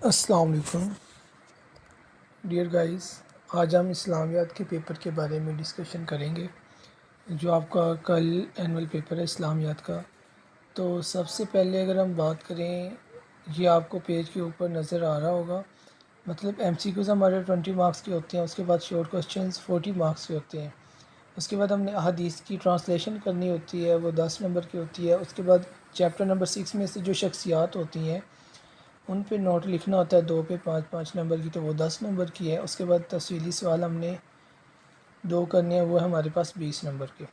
अस्सलाम वालेकुम dear guys. आज हम इस्लामियात के पेपर के बारे में डिस्कशन करेंगे जो आपका कल एनुअल पेपर है इस्लामियात का। तो सबसे पहले अगर हम बात करें, ये आपको पेज के ऊपर नज़र आ रहा होगा। मतलब एमसीक्यूज़ हमारे 20 मार्क्स के होते हैं, उसके बाद शॉर्ट क्वेश्चंस 40 मार्क्स के होते हैं। उसके बाद हमने अहादीस की ट्रांसलेशन करनी होती है, वो 10 नंबर की होती है। उसके बाद चैप्टर नंबर 6 में से जो शख्सियात होती हैं उन पे नोट लिखना होता है, 2 पे 5-5 नंबर की, तो वो 10 नंबर की है। उसके बाद तफसीली सवाल हमने 2 करने हैं, वो है हमारे पास 20 नंबर के।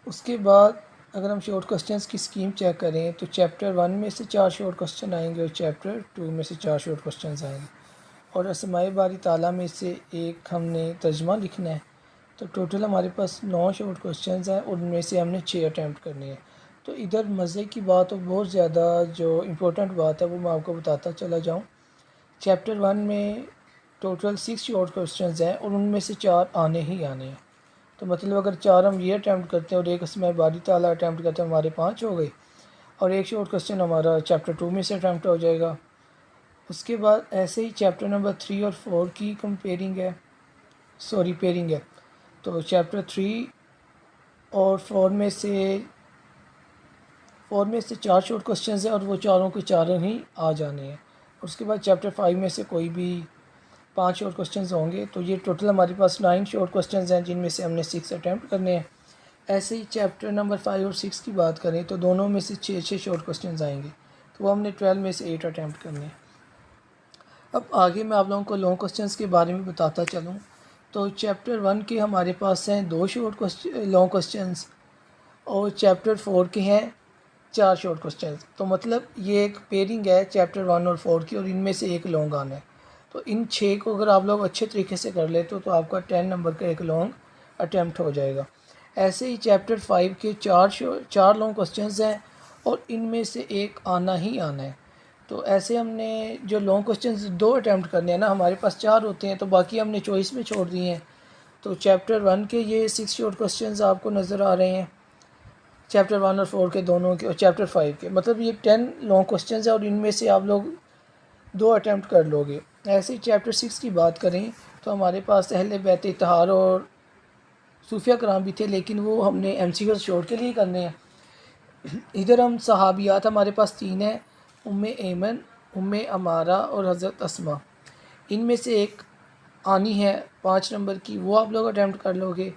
उसके बाद अगर हम शॉर्ट क्वेश्चंस की स्कीम चेक करें तो चैप्टर 1 में से 4 शॉर्ट क्वेश्चन आएंगे और चैप्टर 2 में से 4 शॉर्ट क्वेश्चन आएंगे, और असमाए बारी ताला में से एक हमने तर्जमा लिखना है। तो टोटल हमारे पास 9 शॉर्ट क्वेश्चन हैं और उनमें से हमने 6 अटैम्प्ट करने हैं। तो इधर मज़े की बात और बहुत ज़्यादा जो इम्पोर्टेंट बात है वो मैं आपको बताता चला जाऊँ। चैप्टर 1 में टोटल 6 शॉर्ट क्वेश्चन हैं और उनमें से 4 आने ही आने हैं। तो मतलब अगर 4 हम ये अटैम्प्ट करते हैं और एक असमाए बारी ताला अटैम्प्ट करते हैं, हमारे 5 हो गए, और एक शॉर्ट क्वेश्चन हमारा चैप्टर 2 में से अटैम्प्ट हो जाएगा। उसके बाद ऐसे ही चैप्टर नंबर 3 और 4 की पेयरिंग है। तो चैप्टर 3 और 4 में से 4 शॉर्ट क्वेश्चंस हैं और वो चारों के चारों ही आ जाने हैं। उसके बाद चैप्टर 5 में से कोई भी 5 शॉर्ट क्वेश्चंस होंगे। तो ये टोटल हमारे पास 9 शॉर्ट क्वेश्चंस हैं जिनमें से हमने 6 अटैम्प्ट करने हैं। ऐसे ही चैप्टर नंबर 5 और 6 की बात करें तो दोनों में से 6 शॉर्ट क्वेश्चंस आएंगे, तो वो हमने 12 में से 8 अटैम्प्ट करने हैं। अब आगे मैं आप लोगों को लॉन्ग क्वेश्चंस के बारे में बताता चलूँ। तो चैप्टर 1 के हमारे पास हैं 2 लॉन्ग क्वेश्चंस और चैप्टर 4 के हैं 4 शॉर्ट क्वेश्चंस। तो मतलब ये एक पेयरिंग है चैप्टर 1 और 4 की, और इनमें से एक लॉन्ग आना है। तो इन 6 को अगर आप लोग अच्छे तरीके से कर लेते हो तो आपका 10 नंबर का एक लॉन्ग अटैम्प्ट हो जाएगा। ऐसे ही चैप्टर 5 के 4 लॉन्ग क्वेश्चंस हैं और इनमें से एक आना ही आना है। तो ऐसे हमने जो लॉन्ग क्वेश्चंस 2 अटैम्प्ट करने हैं ना, हमारे पास 4 होते हैं, तो बाकी हमने चॉइस में छोड़ दिए हैं। तो चैप्टर 1 के ये 6 शॉर्ट क्वेश्चंस आपको नज़र आ रहे हैं, चैप्टर 1 और 4 के दोनों के, और चैप्टर 5 के। मतलब ये 10 लॉन्ग क्वेश्चंस हैं और इनमें से आप लोग 2 अटैम्प्ट कर लोगे। ऐसे ही चैप्टर 6 की बात करें तो हमारे पास अहले बैत इत्तहार और सूफिया कराम भी थे, लेकिन वो हमने एमसीक्यूज़ शॉर्ट के लिए करने हैं। इधर हम सहाबियात हमारे पास 3 हैं, उम्मे ऐमन, उम्मे अमारा और हज़रत अस्मा। इनमें से एक आनी है 5 नंबर की, वो आप लोग अटैम्प्ट कर लोगे।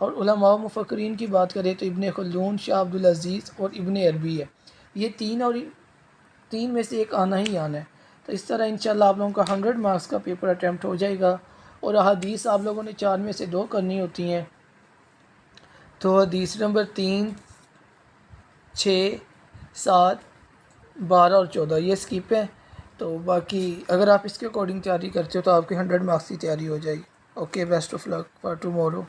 और उलमा मुफ़क्रिन की बात करें तो इब्ने खल्दून, शाह अब्दुल अज़ीज़ और इब्ने अरबी है। ये 3 में से एक आना ही आना है। तो इस तरह इंशाल्लाह आप लोगों का 100 मार्क्स का पेपर अटैम्प्ट हो जाएगा। और हदीस आप लोगों ने 4 में से 2 करनी होती हैं। तो हदीस नंबर 3, 6, 7, 12 और 14 ये स्किप है। तो बाकी अगर आप इसके अकॉर्डिंग तैयारी करते हो तो आपके 100 मार्क्स की तैयारी हो जाएगी। Okay, best of luck for tomorrow.